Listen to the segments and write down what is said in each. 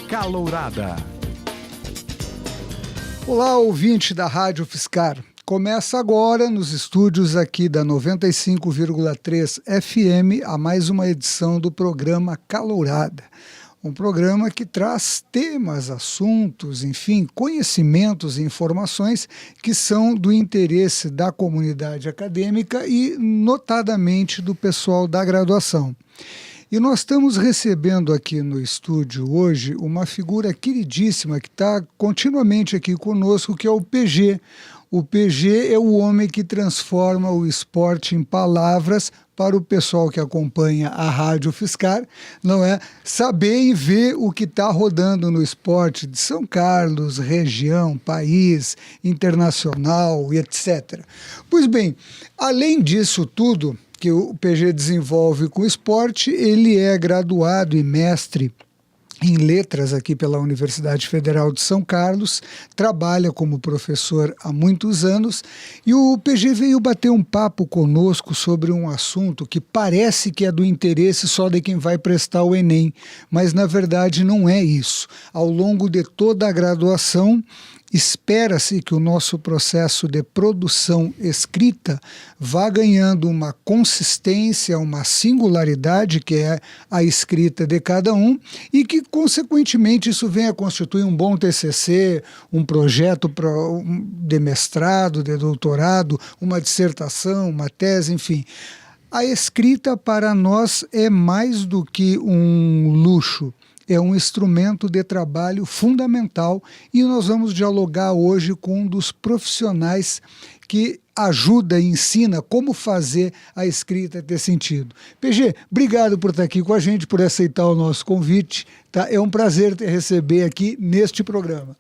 Calourada. Olá, ouvinte da Rádio Fiscar. Começa agora, nos estúdios aqui da 95,3 FM, a mais uma edição do programa Calourada. Um programa que traz temas, assuntos, enfim, conhecimentos e informações que são do interesse da comunidade acadêmica e, notadamente, do pessoal da graduação. E nós estamos recebendo aqui no estúdio hoje uma figura queridíssima que está continuamente aqui conosco, que é o PG. O PG é o homem que transforma o esporte em palavras para o pessoal que acompanha a Rádio Fiscar, não é? Saber e ver o que está rodando no esporte de São Carlos, região, país, internacional e etc. Pois bem, além disso tudo que o PG desenvolve com o esporte, ele é graduado e mestre em letras aqui pela Universidade Federal de São Carlos, trabalha como professor há muitos anos e o PG veio bater um papo conosco sobre um assunto que parece que é do interesse só de quem vai prestar o Enem, mas na verdade não é isso. Ao longo de toda a graduação, espera-se que o nosso processo de produção escrita vá ganhando uma consistência, uma singularidade, que é a escrita de cada um, e que, consequentemente, isso venha a constituir um bom TCC, um projeto de mestrado, de doutorado, uma dissertação, uma tese, enfim. A escrita, para nós, é mais do que um luxo. É um instrumento de trabalho fundamental e nós vamos dialogar hoje com um dos profissionais que ajuda e ensina como fazer a escrita ter sentido. PG, obrigado por estar aqui com a gente, por aceitar o nosso convite. Tá? É um prazer te receber aqui neste programa.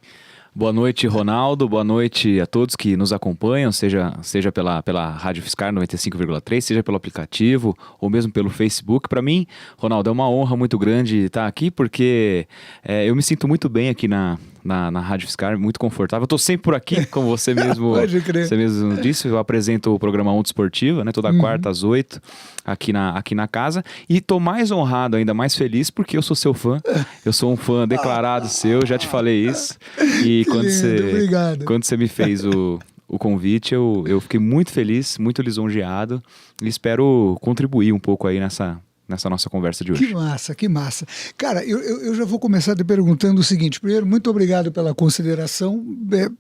Boa noite, Ronaldo. Boa noite a todos que nos acompanham, seja pela Rádio Fiscar 95,3, seja pelo aplicativo ou mesmo pelo Facebook. Para mim, Ronaldo, é uma honra muito grande estar aqui, porque eu me sinto muito bem aqui na Rádio Fiscar, muito confortável. Eu tô sempre por aqui, como você mesmo, você mesmo disse. Eu apresento o programa Onda Esportiva, né, toda quarta às 8, aqui na casa. E tô mais honrado, ainda mais feliz, porque eu sou seu fã. Eu sou um fã declarado seu, já te falei isso. E quando você me fez o convite, eu fiquei muito feliz, muito lisonjeado. E espero contribuir um pouco aí nessa nossa conversa de hoje. Que massa, que massa. Cara, eu já vou começar te perguntando o seguinte. Primeiro, muito obrigado pela consideração.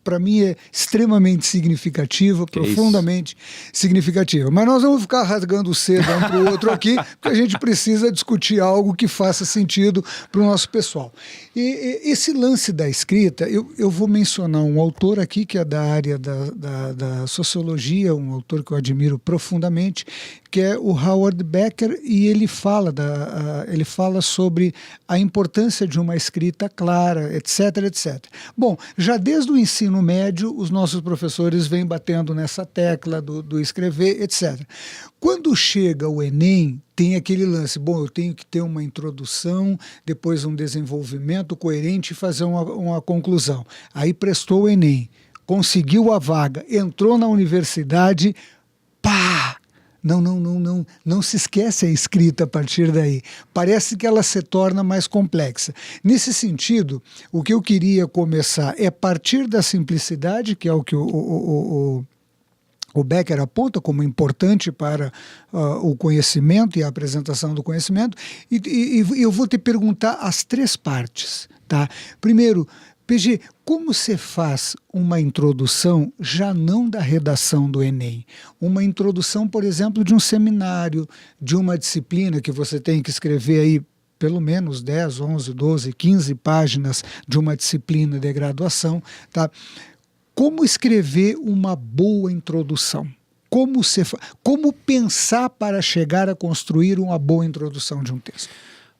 Para mim é extremamente significativa, profundamente significativa. Mas nós vamos ficar rasgando cedo um para o outro aqui, porque a gente precisa discutir algo que faça sentido para o nosso pessoal. E esse lance da escrita, eu vou mencionar um autor aqui que é da área da sociologia, um autor que eu admiro profundamente, que é o Howard Becker, e ele fala sobre a importância de uma escrita clara, etc, etc. Bom, já desde o ensino médio, os nossos professores vêm batendo nessa tecla do escrever, etc. Quando chega o Enem, tem aquele lance, bom, eu tenho que ter uma introdução, depois um desenvolvimento coerente e fazer uma conclusão. Aí prestou o Enem, conseguiu a vaga, entrou na universidade, pá! Não se esquece a escrita a partir daí. Parece que ela se torna mais complexa. Nesse sentido, o que eu queria começar é partir da simplicidade, que é o que o Becker aponta como importante para o conhecimento e a apresentação do conhecimento, e eu vou te perguntar as três partes. Tá? Primeiro, PG, como você faz uma introdução já não da redação do Enem? Uma introdução, por exemplo, de um seminário, de uma disciplina que você tem que escrever aí pelo menos 10, 11, 12, 15 páginas de uma disciplina de graduação, tá? Como escrever uma boa introdução? Como pensar para chegar a construir uma boa introdução de um texto?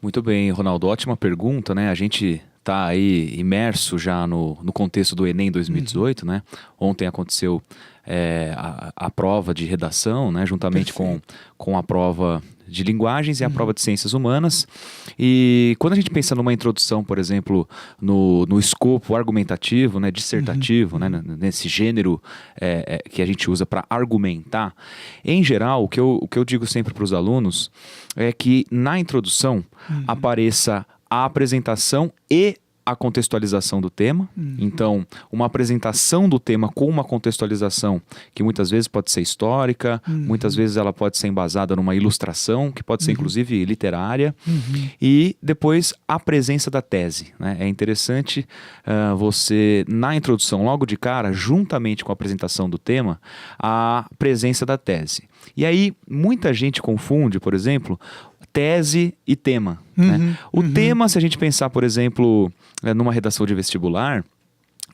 Muito bem, Ronaldo, ótima pergunta, né? A gente está aí imerso já no contexto do Enem 2018, né? Ontem aconteceu a prova de redação, né? Juntamente com a prova de linguagens e a prova de ciências humanas. E quando a gente pensa numa introdução, por exemplo, no escopo argumentativo, né, dissertativo, né, nesse gênero que a gente usa para argumentar, em geral, o que eu digo sempre para os alunos é que na introdução apareça a apresentação e a contextualização do tema. Então, uma apresentação do tema com uma contextualização que muitas vezes pode ser histórica, muitas vezes ela pode ser embasada numa ilustração, que pode ser inclusive literária. E depois a presença da tese, né? É interessante você, na introdução, logo de cara, juntamente com a apresentação do tema, a presença da tese. E aí, muita gente confunde, por exemplo, tese e tema. Né? O tema, se a gente pensar, por exemplo, numa redação de vestibular,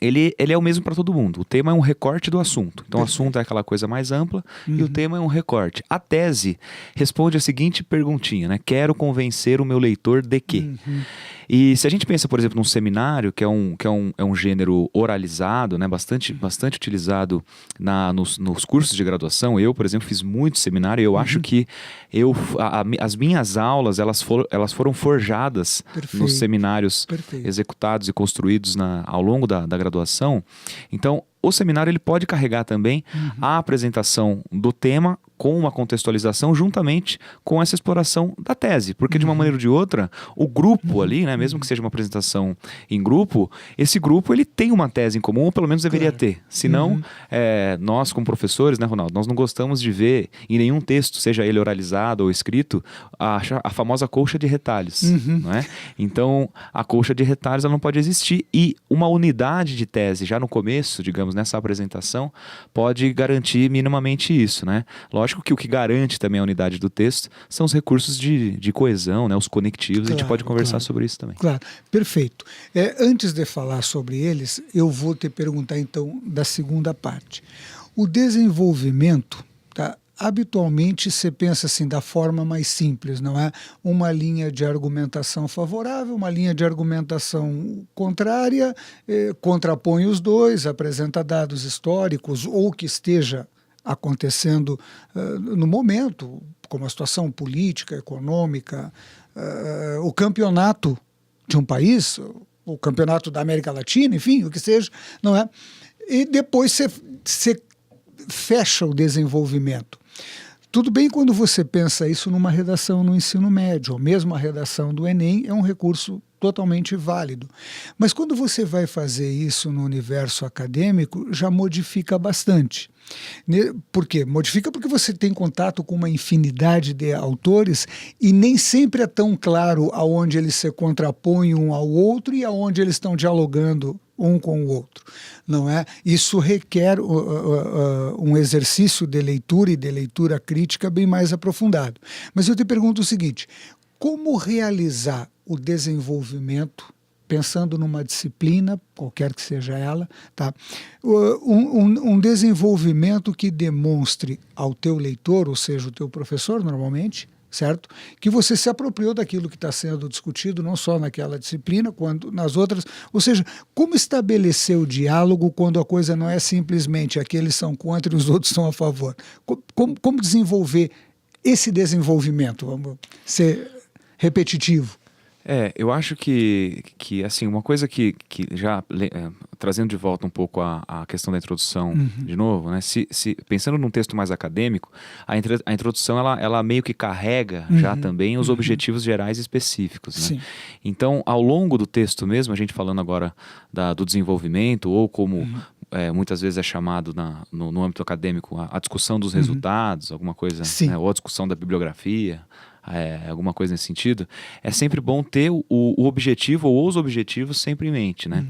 ele é o mesmo para todo mundo. O tema é um recorte do assunto. Então, o assunto é aquela coisa mais ampla e o tema é um recorte. A tese responde a seguinte perguntinha, né? Quero convencer o meu leitor de quê? E se a gente pensa, por exemplo, num seminário, que é um gênero oralizado, né? Bastante utilizado nos cursos de graduação. Eu, por exemplo, fiz muito seminário e eu acho que as minhas aulas, elas foram forjadas nos seminários executados e construídos ao longo da graduação. Então, o seminário ele pode carregar também a apresentação do tema com uma contextualização juntamente com essa exploração da tese. Porque de uma maneira ou de outra, o grupo ali, né, mesmo que seja uma apresentação em grupo, esse grupo ele tem uma tese em comum, ou pelo menos deveria ter. Senão, nós como professores, né, Ronaldo, nós não gostamos de ver em nenhum texto, seja ele oralizado ou escrito, a famosa colcha de retalhos. Não é? Então, a colcha de retalhos ela não pode existir. E uma unidade de tese, já no começo, digamos, nessa apresentação, pode garantir minimamente isso, né? Lógico que o que garante também a unidade do texto são os recursos de coesão, né? Os conectivos, a gente pode conversar sobre isso também. Claro, perfeito. Antes de falar sobre eles, eu vou te perguntar então da segunda parte. O desenvolvimento, tá? Habitualmente você pensa assim da forma mais simples, não é? Uma linha de argumentação favorável, uma linha de argumentação contrária, contrapõe os dois, apresenta dados históricos ou que esteja acontecendo no momento, como a situação política, econômica, o campeonato de um país, o campeonato da América Latina, enfim, o que seja, não é? E depois você fecha o desenvolvimento. Tudo bem quando você pensa isso numa redação no ensino médio, ou mesmo a redação do Enem é um recurso totalmente válido. Mas quando você vai fazer isso no universo acadêmico, já modifica bastante. Por quê? Modifica porque você tem contato com uma infinidade de autores e nem sempre é tão claro aonde eles se contrapõem um ao outro e aonde eles estão dialogando um com o outro, não é? Isso requer um exercício de leitura e de leitura crítica bem mais aprofundado. Mas eu te pergunto o seguinte, como realizar o desenvolvimento, pensando numa disciplina, qualquer que seja ela, tá? Um desenvolvimento que demonstre ao teu leitor, ou seja, o teu professor normalmente, certo? Que você se apropriou daquilo que está sendo discutido, não só naquela disciplina, quanto nas outras. Ou seja, como estabelecer o diálogo quando a coisa não é simplesmente aqueles são contra e os outros são a favor? Como desenvolver esse desenvolvimento? Vamos ser repetitivo. Eu acho que assim, uma coisa que já trazendo de volta um pouco a questão da introdução de novo, né? Pensando num texto mais acadêmico, a introdução ela meio que carrega já também os objetivos gerais específicos, né? Então, ao longo do texto mesmo, a gente falando agora do desenvolvimento, ou como muitas vezes é chamado no âmbito acadêmico a discussão dos resultados, alguma coisa, né? Ou a discussão da bibliografia, alguma coisa nesse sentido, é sempre bom ter o objetivo ou os objetivos sempre em mente, né?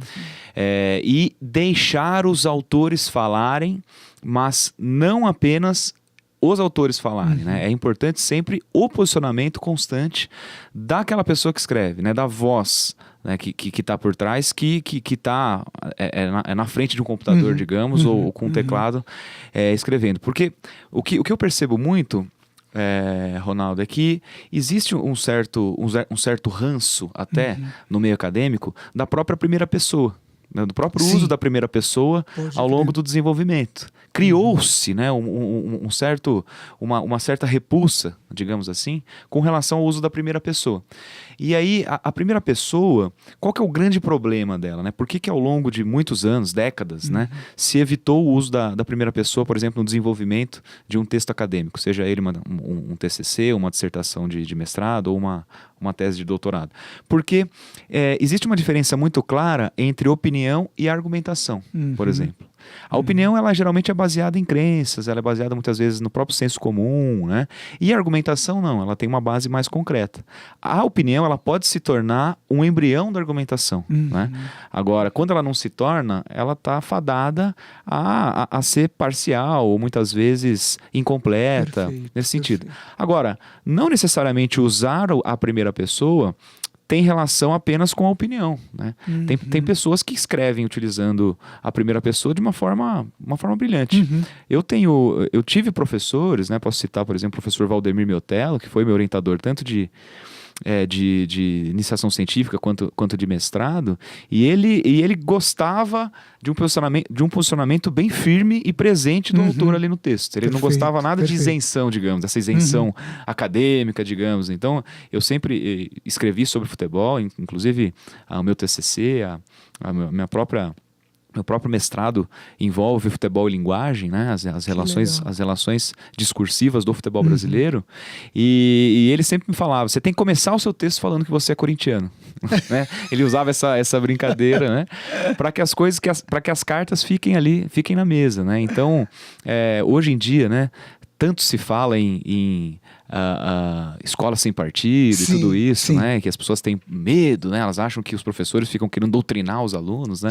E deixar os autores falarem, mas não apenas os autores falarem, né? É importante sempre o posicionamento constante daquela pessoa que escreve, né? Da voz, né? que está por trás, que está na frente de um computador, digamos, ou com um teclado escrevendo. Porque o que eu percebo muito, Ronaldo, é que existe um certo ranço até no meio acadêmico da própria primeira pessoa, né, do próprio uso da primeira pessoa ao longo do desenvolvimento. Criou-se, né, uma certa repulsa, digamos assim, com relação ao uso da primeira pessoa. E aí, a primeira pessoa, qual que é o grande problema dela, né? Por que ao longo de muitos anos, décadas, né, se evitou o uso da primeira pessoa, por exemplo, no desenvolvimento de um texto acadêmico, seja ele um TCC, uma dissertação de mestrado ou uma tese de doutorado? Porque existe uma diferença muito clara entre opinião e argumentação, por exemplo. A opinião, ela geralmente é baseada em crenças, ela é baseada muitas vezes no próprio senso comum, né? E a argumentação não, ela tem uma base mais concreta. A opinião, ela pode se tornar um embrião da argumentação, né? Agora, quando ela não se torna, ela está fadada a ser parcial ou muitas vezes incompleta, nesse sentido. Agora, não necessariamente usar a primeira pessoa tem relação apenas com a opinião, né? Tem pessoas que escrevem utilizando a primeira pessoa de uma forma brilhante. Eu tive professores, né? Posso citar, por exemplo, o professor Valdemir Miotello, que foi meu orientador tanto de iniciação científica quanto de mestrado, e ele gostava de um posicionamento bem firme e presente do autor ali no texto. Ele não gostava nada de isenção, digamos, dessa isenção acadêmica, digamos. Então, eu sempre escrevi sobre futebol, inclusive o meu TCC, meu próprio mestrado envolve futebol e linguagem, né? As relações discursivas do futebol brasileiro. E ele sempre me falava, você tem que começar o seu texto falando que você é corintiano. Né? Ele usava essa brincadeira, né? Para que as cartas fiquem na mesa, né? Então, hoje em dia, né, tanto se fala em escola sem partido e tudo isso, né? Que as pessoas têm medo, né? Elas acham que os professores ficam querendo doutrinar os alunos, né?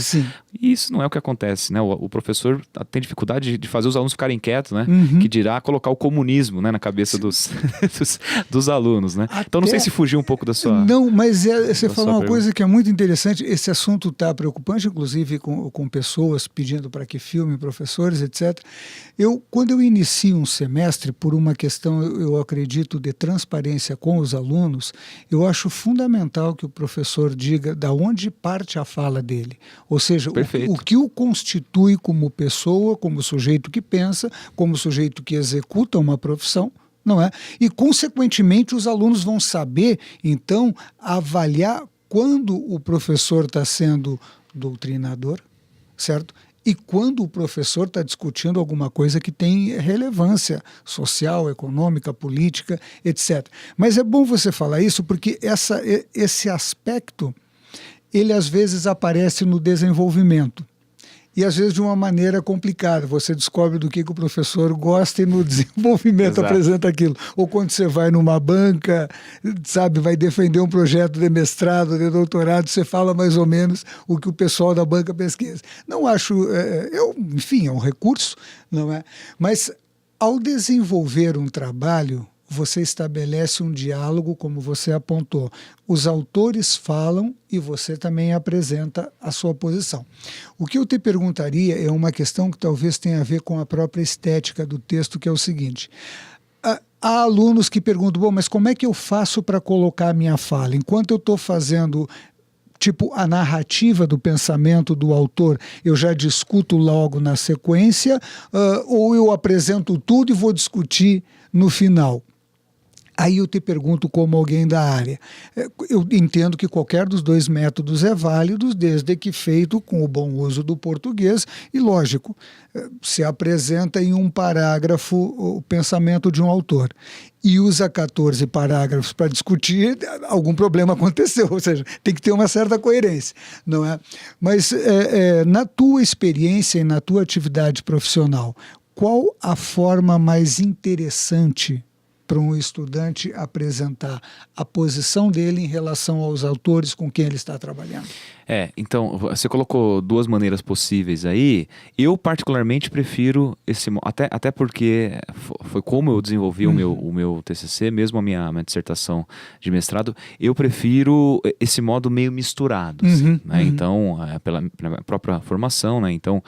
E isso não é o que acontece, né? O professor tem dificuldade de fazer os alunos ficarem quietos, né? Que dirá colocar o comunismo, né, na cabeça dos alunos, né? Então não sei se fugiu um pouco da sua... Não, mas você falou uma coisa que é muito interessante. Esse assunto está preocupante, inclusive com pessoas pedindo para que filmem professores, etc. Quando eu inicio um semestre, por uma questão, eu acredito, de transparência com os alunos, eu acho fundamental que o professor diga da onde parte a fala dele. Ou seja, o que o constitui como pessoa, como sujeito que pensa, como sujeito que executa uma profissão, não é? E, consequentemente, os alunos vão saber, então, avaliar quando o professor está sendo doutrinador, certo? E quando o professor está discutindo alguma coisa que tem relevância social, econômica, política, etc. Mas é bom você falar isso porque esse aspecto, ele às vezes aparece no desenvolvimento. E às vezes de uma maneira complicada. Você descobre do que o professor gosta e no desenvolvimento apresenta aquilo. Ou quando você vai numa banca, sabe, vai defender um projeto de mestrado, de doutorado, você fala mais ou menos o que o pessoal da banca pesquisa. Não acho... enfim, é um recurso, não é? Mas ao desenvolver um trabalho, você estabelece um diálogo, como você apontou. Os autores falam e você também apresenta a sua posição. O que eu te perguntaria é uma questão que talvez tenha a ver com a própria estética do texto, que é o seguinte. Há alunos que perguntam, bom, mas como é que eu faço para colocar a minha fala? Enquanto eu estou fazendo... tipo, a narrativa do pensamento do autor, eu já discuto logo na sequência, ou eu apresento tudo e vou discutir no final? Aí eu te pergunto como alguém da área. Eu entendo que qualquer dos dois métodos é válido, desde que feito com o bom uso do português. E, lógico, se apresenta em um parágrafo o pensamento de um autor e usa 14 parágrafos para discutir, algum problema aconteceu. Ou seja, tem que ter uma certa coerência, não é? Mas, na tua experiência e na tua atividade profissional, qual a forma mais interessante para um estudante apresentar a posição dele em relação aos autores com quem ele está trabalhando? Então, você colocou duas maneiras possíveis aí. Eu particularmente prefiro até porque foi como eu desenvolvi o meu TCC, mesmo a minha dissertação de mestrado, eu prefiro esse modo meio misturado, assim, né? Então, pela própria formação, né? Então,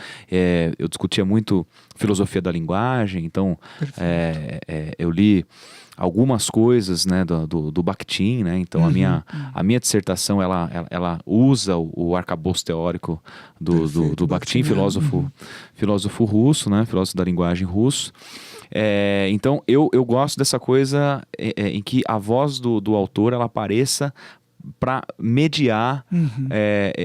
eu discutia muito filosofia da linguagem, então eu li algumas coisas, né, do Bakhtin, né? Então a minha dissertação ela usa o arcabouço teórico do Bakhtin, filósofo russo, né? Filósofo da linguagem russo. Então eu gosto dessa coisa em que a voz do autor ela apareça para mediar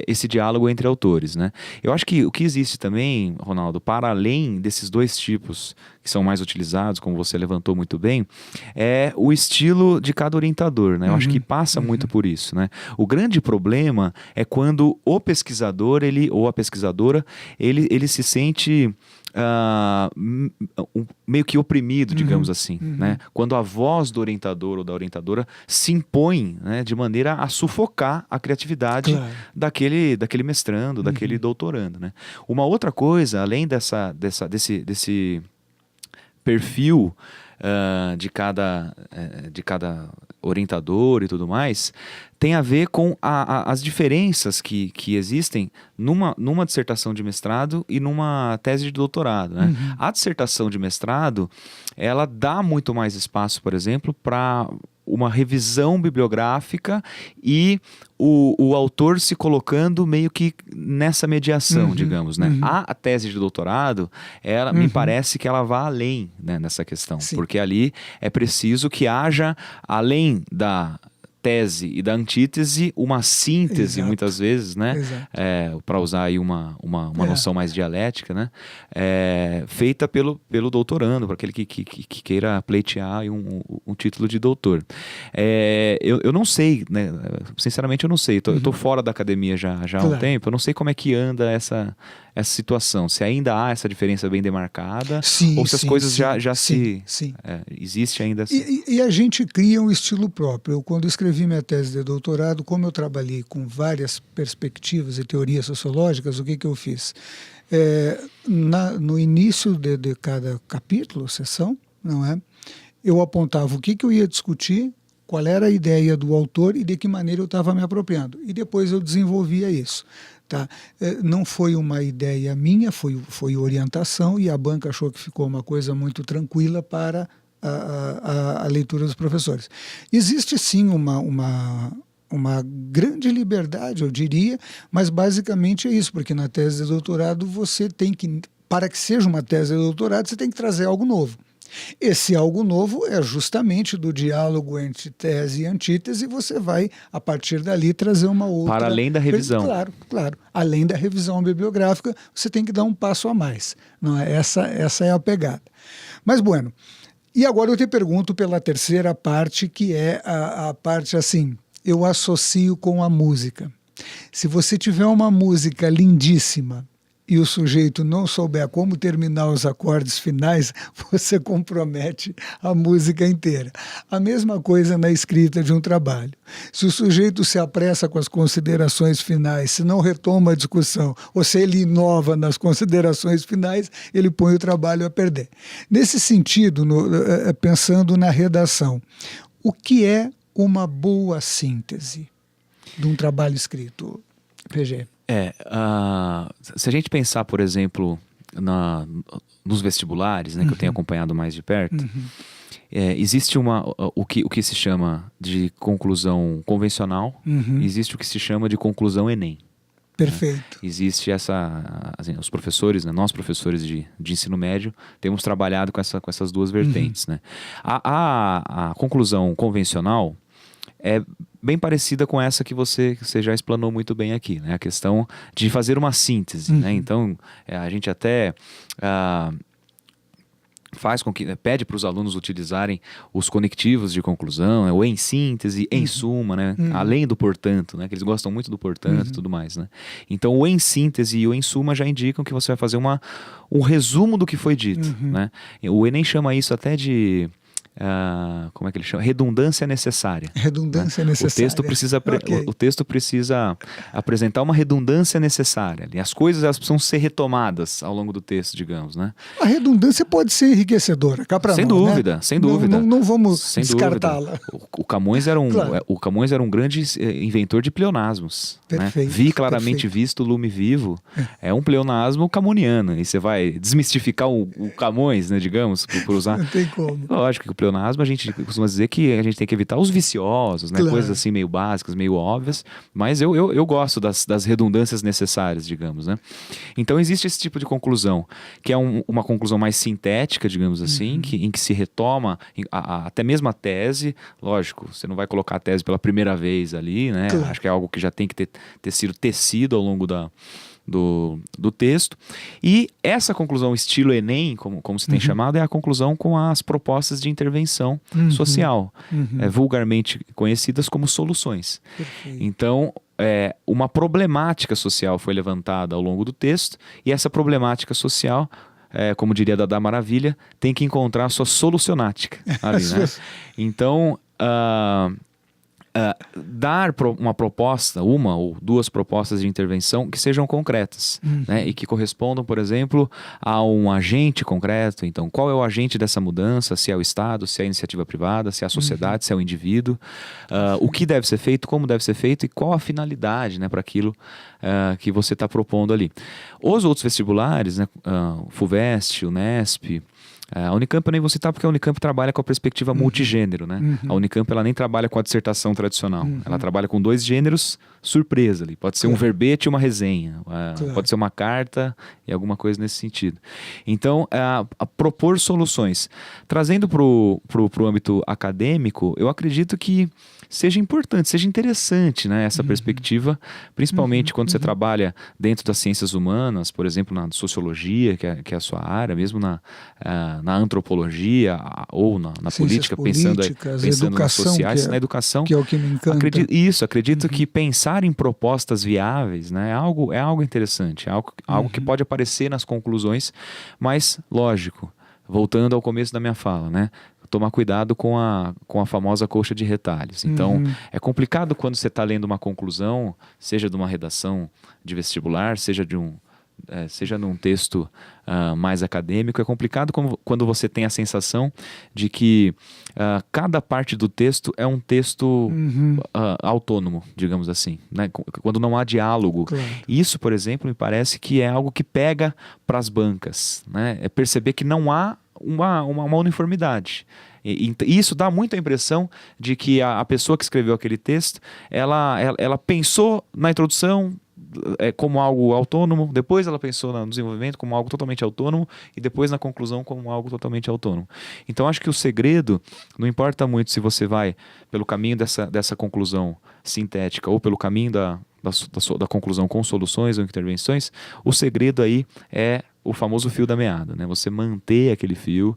esse diálogo entre autores, né? Eu acho que o que existe também, Ronaldo, para além desses dois tipos que são mais utilizados, como você levantou muito bem, é o estilo de cada orientador, né? Eu acho que passa muito por isso, né? O grande problema é quando o pesquisador, ou a pesquisadora, ele se sente meio que oprimido, digamos assim, né? Quando a voz do orientador ou da orientadora se impõe, né, de maneira a sufocar a criatividade daquele mestrando, daquele doutorando, né? Uma outra coisa, além desse perfil de cada orientador e tudo mais, tem a ver com as diferenças que existem numa dissertação de mestrado e numa tese de doutorado, né? A dissertação de mestrado, ela dá muito mais espaço, por exemplo, para uma revisão bibliográfica e o autor se colocando meio que nessa mediação, digamos, né? A tese de doutorado, ela me parece que ela vai além, né, nessa questão, porque ali é preciso que haja, além da tese e da antítese, uma síntese, muitas vezes, né? Para usar aí uma noção mais dialética, né? Feita pelo doutorando, para aquele que queira pleitear um título de doutor. Eu não sei, né? Sinceramente eu não sei, eu tô fora da academia já há um tempo, eu não sei como é que anda essa situação, se ainda há essa diferença bem demarcada, ou se as coisas já existe ainda essa... E a gente cria um estilo próprio. Eu, quando escrevi minha tese de doutorado, como eu trabalhei com várias perspectivas e teorias sociológicas, o que eu fiz? No início de cada capítulo, sessão, não é? Eu apontava o que eu ia discutir, qual era a ideia do autor e de que maneira eu estava me apropriando. E depois eu desenvolvia isso. Tá? Não foi uma ideia minha, foi orientação, e a banca achou que ficou uma coisa muito tranquila para a leitura dos professores. Existe sim uma grande liberdade, eu diria, mas basicamente é isso, porque na tese de doutorado você tem que, para que seja uma tese de doutorado, você tem que trazer algo novo. Esse algo novo é justamente do diálogo entre tese e antítese, e você vai, a partir dali, trazer uma outra... Para além da revisão. Claro. Além da revisão bibliográfica, você tem que dar um passo a mais. Não é? Essa é a pegada. Mas, bueno, e agora eu te pergunto pela terceira parte, que é a parte assim, eu associo com a música. Se você tiver uma música lindíssima, e o sujeito não souber como terminar os acordes finais, você compromete a música inteira. A mesma coisa na escrita de um trabalho. Se o sujeito se apressa com as considerações finais, se não retoma a discussão, ou se ele inova nas considerações finais, ele põe o trabalho a perder. Nesse sentido, pensando na redação, o que é uma boa síntese de um trabalho escrito, PG? Se a gente pensar, por exemplo, nos vestibulares, né, que eu tenho acompanhado mais de perto, existe o que se chama de conclusão convencional, existe o que se chama de conclusão Enem. Perfeito. Né? Existe os professores, né, nós professores de ensino médio, temos trabalhado com essas duas vertentes. Né? A conclusão convencional é bem parecida com essa que você já explanou muito bem aqui, né? A questão de fazer uma síntese, né? Então, a gente até faz com que, pede para os alunos utilizarem os conectivos de conclusão, né? O em síntese, em suma, né? Além do portanto, né? Que eles gostam muito do portanto e tudo mais, né? Então, o em síntese e o em suma já indicam que você vai fazer um resumo do que foi dito, né? O Enem chama isso até de... como é que ele chama? Redundância necessária. Redundância necessária. O texto precisa apresentar uma redundância necessária. E as coisas elas precisam ser retomadas ao longo do texo, digamos, né? A redundância pode ser enriquecedora, cá para nós, sem dúvida, né? sem dúvida. Não vamos descartá-la. O Camões era um grande inventor de pleonasmos. Perfeito. Né? Vi claramente visto, lume vivo. É um pleonasmo camoniano. E você vai desmistificar o Camões, né, digamos, por usar. Não tem como. Lógico que o pleonasmo, a gente costuma dizer que a gente tem que evitar os viciosos, né? Claro. Coisas assim meio básicas, meio óbvias, mas eu gosto das redundâncias necessárias, digamos, né? Então existe esse tipo de conclusão, que é uma conclusão mais sintética, digamos assim, em que se retoma até mesmo a tese. Lógico, você não vai colocar a tese pela primeira vez ali, né? Claro. Acho que é algo que já tem que ter sido tecido ao longo do texto. E essa conclusão estilo Enem, como se tem chamado, é a conclusão com as propostas de intervenção social, vulgarmente conhecidas como soluções. Perfeito. Então, uma problemática social foi levantada ao longo do texto, e essa problemática social, como diria Dada Maravilha, tem que encontrar a sua solucionática ali, né? Então, dar uma proposta, uma ou duas propostas de intervenção que sejam concretas, né? E que correspondam, por exemplo, a um agente concreto. Então, qual é o agente dessa mudança? Se é o Estado, se é a iniciativa privada, se é a sociedade, se é o indivíduo, o que deve ser feito, como deve ser feito e qual a finalidade, né, para aquilo que você está propondo ali. Os outros vestibulares, né, o FUVEST, o Unesp, a Unicamp eu nem vou citar porque a Unicamp trabalha com a perspectiva multigênero, né? A Unicamp ela nem trabalha com a dissertação tradicional. Ela trabalha com 2 gêneros surpresa ali. Pode ser um verbete e uma resenha. Pode ser uma carta e alguma coisa nesse sentido. Então, a propor soluções. Trazendo para o âmbito acadêmico, eu acredito que seja importante, seja interessante, né, essa perspectiva, principalmente quando você trabalha dentro das ciências humanas, por exemplo, na sociologia, que é a sua área, mesmo na antropologia ou na política, pensando nas sociais, na educação. Que é o que me encanta. Acredito que pensar em propostas viáveis, né, é algo interessante, é algo que pode aparecer nas conclusões, mas, lógico, voltando ao começo da minha fala, né, tomar cuidado com a famosa coxa de retalhos. Então, é complicado quando você está lendo uma conclusão, seja de uma redação de vestibular, seja num texto mais acadêmico. É complicado quando você tem a sensação de que cada parte do texto é um texto autônomo, digamos assim, né? Quando não há diálogo. Claro. Isso, por exemplo, me parece que é algo que pega para as bancas, né? É perceber que não há uma uniformidade. E isso dá muito a impressão de que a pessoa que escreveu aquele texto, ela pensou na introdução como algo autônomo, depois ela pensou no desenvolvimento como algo totalmente autônomo e depois na conclusão como algo totalmente autônomo. Então acho que o segredo, não importa muito se você vai pelo caminho dessa conclusão sintética ou pelo caminho da conclusão com soluções ou intervenções, o segredo aí é o famoso fio da meada, né? Você manter aquele fio.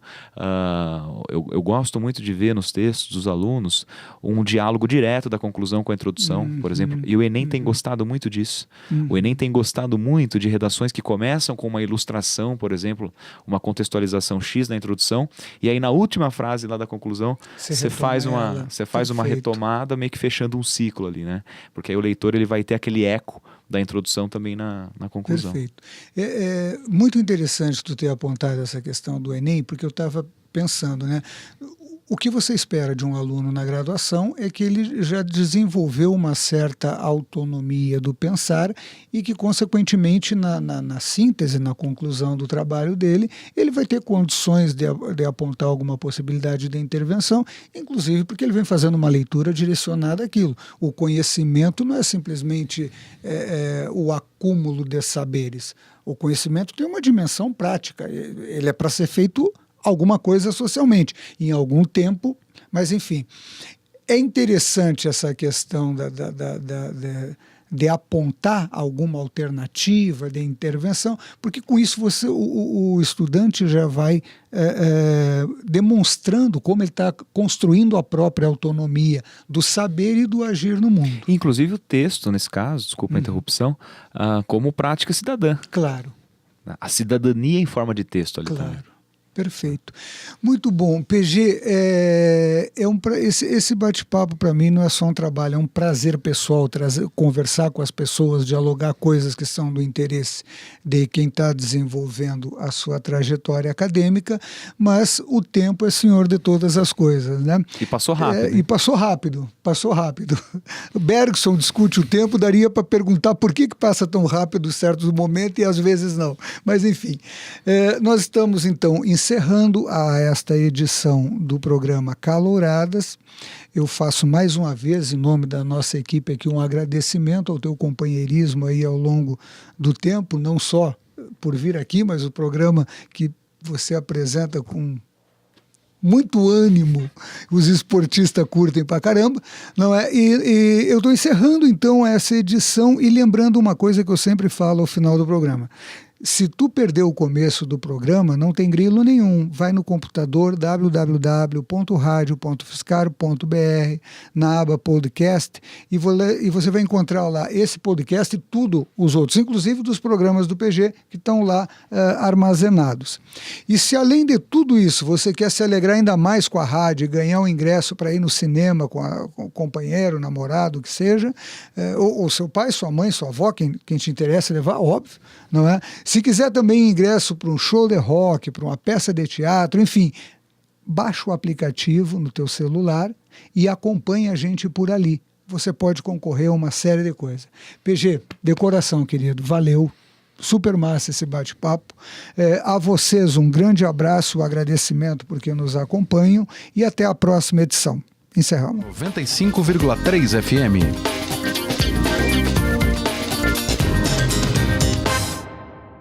Eu gosto muito de ver nos textos dos alunos um diálogo direto da conclusão com a introdução, por exemplo. E o Enem tem gostado muito disso. O Enem tem gostado muito de redações que começam com uma ilustração, por exemplo, uma contextualização X na introdução, e aí na última frase lá da conclusão você faz uma retomada, meio que fechando um ciclo ali, né? Porque aí o leitor ele vai ter aquele eco da introdução também na conclusão. Perfeito. É muito interessante tu ter apontado essa questão do Enem, porque eu estava pensando, né? O que você espera de um aluno na graduação é que ele já desenvolveu uma certa autonomia do pensar e que, consequentemente, na síntese, na conclusão do trabalho dele, ele vai ter condições de apontar alguma possibilidade de intervenção, inclusive porque ele vem fazendo uma leitura direcionada àquilo. O conhecimento não é simplesmente o acúmulo de saberes. O conhecimento tem uma dimensão prática. Ele é para ser feito alguma coisa socialmente, em algum tempo, mas enfim. É interessante essa questão de apontar alguma alternativa de intervenção, porque com isso o estudante já vai demonstrando como ele está construindo a própria autonomia do saber e do agir no mundo. Inclusive o texto, nesse caso, desculpa a interrupção, como prática cidadã. Claro. A cidadania em forma de texto ali também. Claro. Perfeito. Muito bom. PG, esse bate-papo para mim não é só um trabalho, é um prazer pessoal conversar com as pessoas, dialogar coisas que são do interesse de quem está desenvolvendo a sua trajetória acadêmica, mas o tempo é senhor de todas as coisas, né? E passou rápido. E passou rápido. O Bergson discute o tempo, daria para perguntar por que passa tão rápido em certos momentos e às vezes não. Mas enfim, nós estamos então encerrando esta edição do programa Calouradas. Eu faço mais uma vez, em nome da nossa equipe aqui, um agradecimento ao teu companheirismo aí ao longo do tempo, não só por vir aqui, mas o programa que você apresenta com muito ânimo, os esportistas curtem pra caramba, não é? E eu estou encerrando então essa edição e lembrando uma coisa que eu sempre falo ao final do programa. Se tu perdeu o começo do programa, não tem grilo nenhum. Vai no computador www.radio.fiscar.br, na aba podcast, e você vai encontrar lá esse podcast e tudo os outros, inclusive dos programas do PG que estão lá armazenados. E se além de tudo isso você quer se alegrar ainda mais com a rádio e ganhar um ingresso para ir no cinema com o companheiro, namorado, o que seja, ou seu pai, sua mãe, sua avó, quem te interessa levar, óbvio, não é? Se quiser também ingresso para um show de rock, para uma peça de teatro, enfim, baixa o aplicativo no teu celular e acompanha a gente por ali. Você pode concorrer a uma série de coisas. PG, de coração, querido, valeu. Super massa esse bate-papo. A vocês um grande abraço, um agradecimento porque nos acompanham e até a próxima edição. Encerramos. 95,3 FM.